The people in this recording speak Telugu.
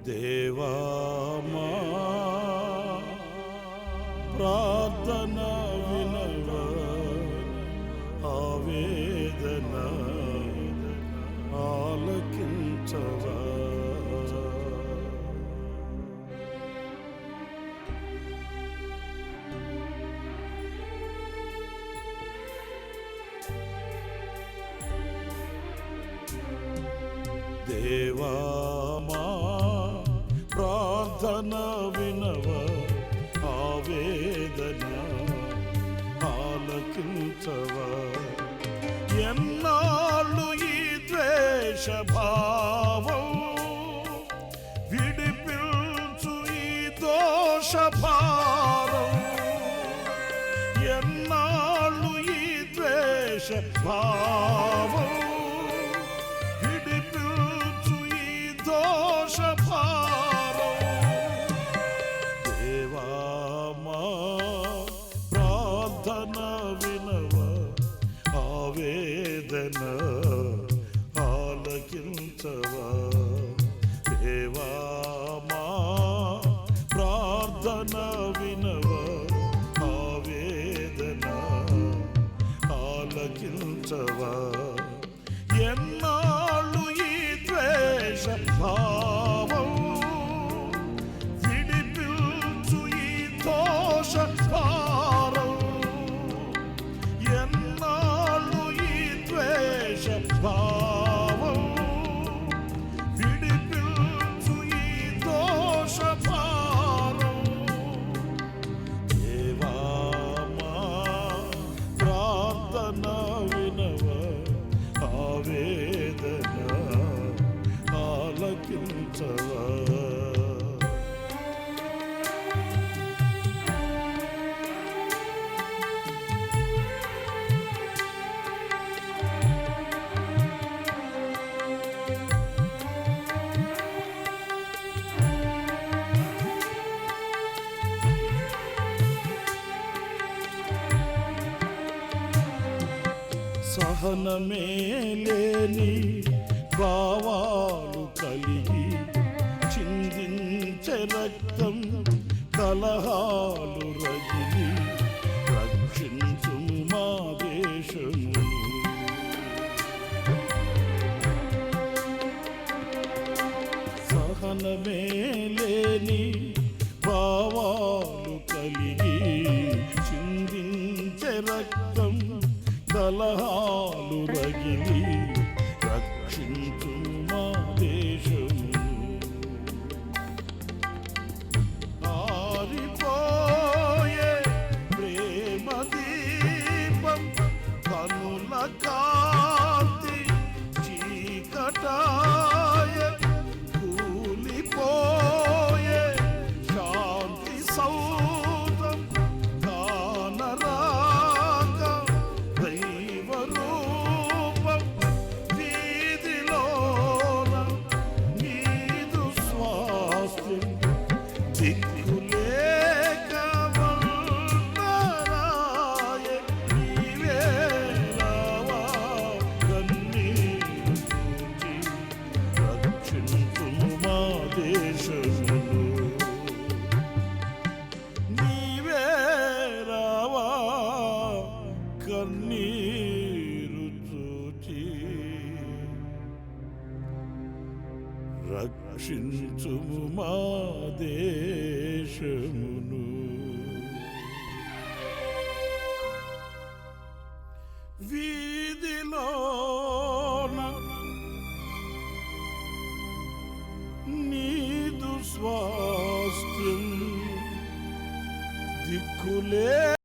దేవా మా ప్రార్థన వినవ, ఆవేదన ఆలకించవా. దేవా మా ప్రార్థన వినవ, ఆవేదన ఆలకించవా. ఎన్నాళ్ళు ఈ ద్వేష భావం, విడిపించు ఈ దోష భారం. ఎన్నాళ్ళు ఈ ద్వేష భావం, విడిపించు ఈ దోష భారం. దేవా మా ప్రార్థన వినవ, ఆవేదన ఆలకించవా. దేవా మా ప్రార్థన వినవ, ఆవేదన ఆలకించవా. ఎన్నాళ్ళు ఈ ద్వేష భావం, విడిపించు ఈ దోష భారం. ఎన్నాళ్ళు ఈ ద్వేష భావం, విడిపించు ఈ దోష భారం. దేవా మా ప్రార్థన వినవ, ఆవేదన ఆలకించవా. సహనమే లేని భావాలు కలిగి, చిందించే రక్తం కలహాలు రగిలి, రక్షించు మా దేశము. సహనమే లేని భావాలు కలిగి, చిందించే రక్తం కలహాలు రగిలి, రక్షించు మా దేశము. ఆరిపోయే ప్రేమ దీపం, కనుల కాంతి చీకటాయ, కూలిపోయే శాంతి సౌధం కానరాక, దైవ రూపం వీధిలోన నీదు స్వాస్థ్యం. దిక్కులేక వందనాయ, నీవే రావా కన్నీరు పూచి, రక్షించు మా దేశమును. నీవే రావా కన్నీరు చూచి, రక్షించు మా దేశము.